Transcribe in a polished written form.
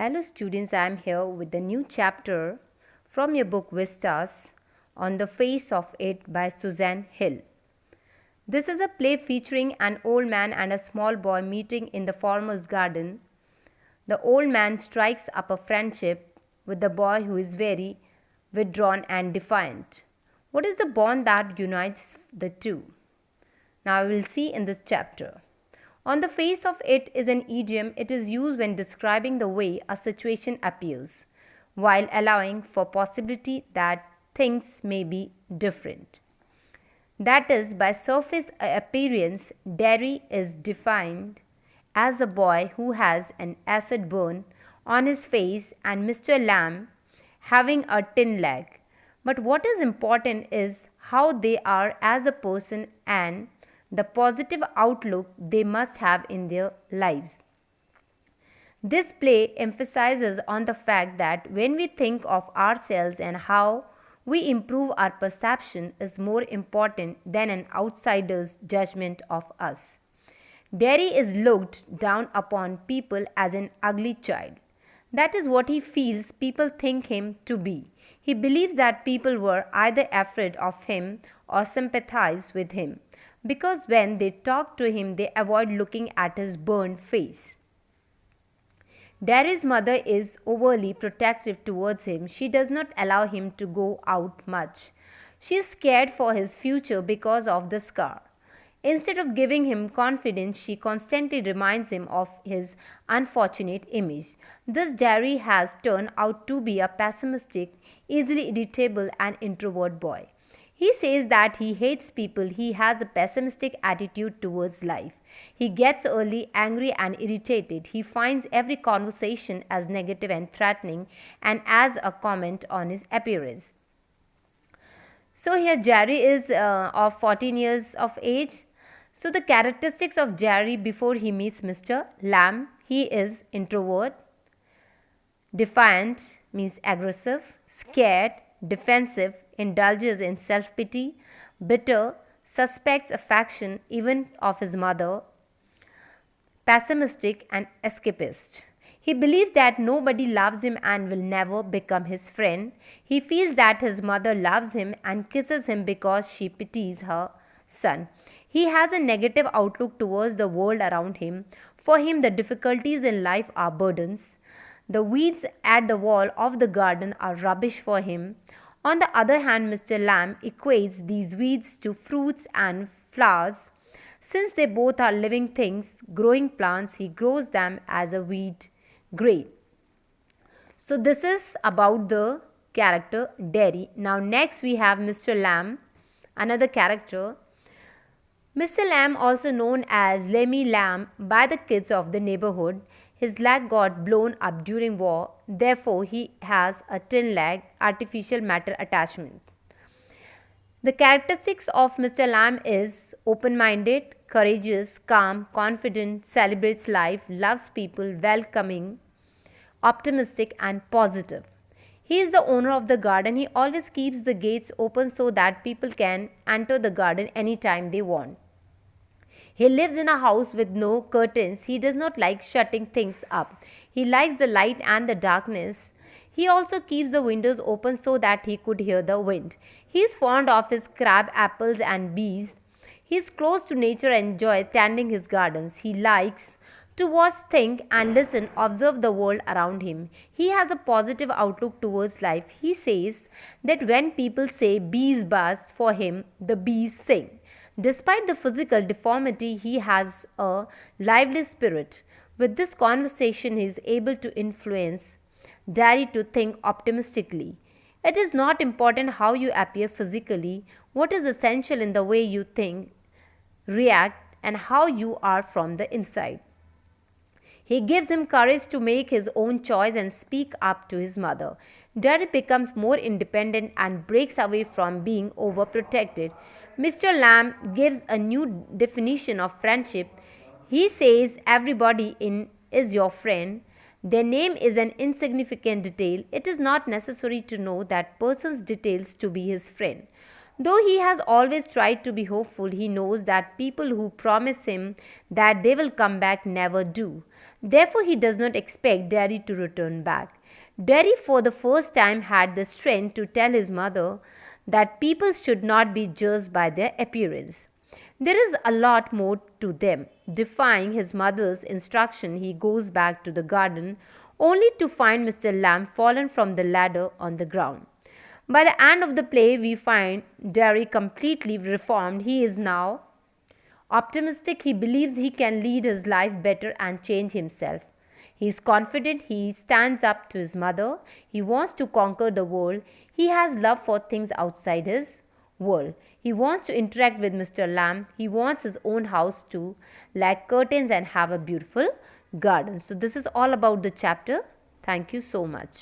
Hello students, I am here with the new chapter from your book Vistas on the Face of It by Suzanne Hill. This is a play featuring an old man and a small boy meeting in the farmer's garden. The old man strikes up a friendship with the boy who is very withdrawn and defiant. What is the bond that unites the two? Now we will see in this chapter. On the face of it is an idiom. It is used when describing the way a situation appears, while allowing for possibility that things may be different. That is, by surface appearance, Derry is defined as a boy who has an acid burn on his face and Mr. Lamb having a tin leg. But what is important is how they are as a person and the positive outlook they must have in their lives. This play emphasizes on the fact that when we think of ourselves and how we improve our perception is more important than an outsider's judgment of us. Derry is looked down upon people as an ugly child. That is what he feels people think him to be. He believes that people were either afraid of him or sympathize with him, because when they talk to him, they avoid looking at his burned face. Derry's mother is overly protective towards him. She does not allow him to go out much. She is scared for his future because of the scar. Instead of giving him confidence, she constantly reminds him of his unfortunate image. Thus, Derry has turned out to be a pessimistic, easily irritable, and introvert boy. He says that he hates people. He has a pessimistic attitude towards life. He gets early angry and irritated. He finds every conversation as negative and threatening and as a comment on his appearance. So here Jerry is of 14 years of age. So the characteristics of Jerry before he meets Mr. Lamb: he is introvert, defiant means aggressive, scared, defensive, indulges in self-pity, bitter, suspects affection even of his mother, pessimistic and escapist. He believes that nobody loves him and will never become his friend. He feels that his mother loves him and kisses him because she pities her son. He has a negative outlook towards the world around him. For him, the difficulties in life are burdens. The weeds at the wall of the garden are rubbish for him. On the other hand, Mr. Lamb equates these weeds to fruits and flowers. Since they both are living things, growing plants, he grows them as a weed grain. So this is about the character Derry. Now next we have Mr. Lamb, another character. Mr. Lamb, also known as Lemmy Lamb by the kids of the neighborhood, his leg got blown up during war, therefore he has a tin leg, artificial matter attachment. The characteristics of Mr. Lamb is open-minded, courageous, calm, confident, celebrates life, loves people, welcoming, optimistic and positive. He is the owner of the garden. He always keeps the gates open so that people can enter the garden anytime they want. He lives in a house with no curtains. He does not like shutting things up. He likes the light and the darkness. He also keeps the windows open so that he could hear the wind. He is fond of his crab apples and bees. He is close to nature and enjoys tending his gardens. He likes to watch, think and listen, observe the world around him. He has a positive outlook towards life. He says that when people say bees buzz, for him the bees sing. Despite the physical deformity, he has a lively spirit. With this conversation, he is able to influence Derry to think optimistically. It is not important how you appear physically. What is essential in the way you think, react, and how you are from the inside. He gives him courage to make his own choice and speak up to his mother. Derry becomes more independent and breaks away from being overprotected. Mr. Lamb gives a new definition of friendship. He says everybody is your friend. Their name is an insignificant detail. It is not necessary to know that person's details to be his friend. Though he has always tried to be hopeful, he knows that people who promise him that they will come back never do. Therefore, he does not expect Derry to return back. Derry, for the first time, had the strength to tell his mother that people should not be judged by their appearance. There is a lot more to them. Defying his mother's instruction, he goes back to the garden only to find Mr. Lamb fallen from the ladder on the ground. By the end of the play, we find Derry completely reformed. He is now optimistic. He believes he can lead his life better and change himself. He is confident. He stands up to his mother. He wants to conquer the world. He has love for things outside his world. He wants to interact with Mr. Lamb. He wants his own house too, like curtains, and have a beautiful garden. So, this is all about the chapter. Thank you so much.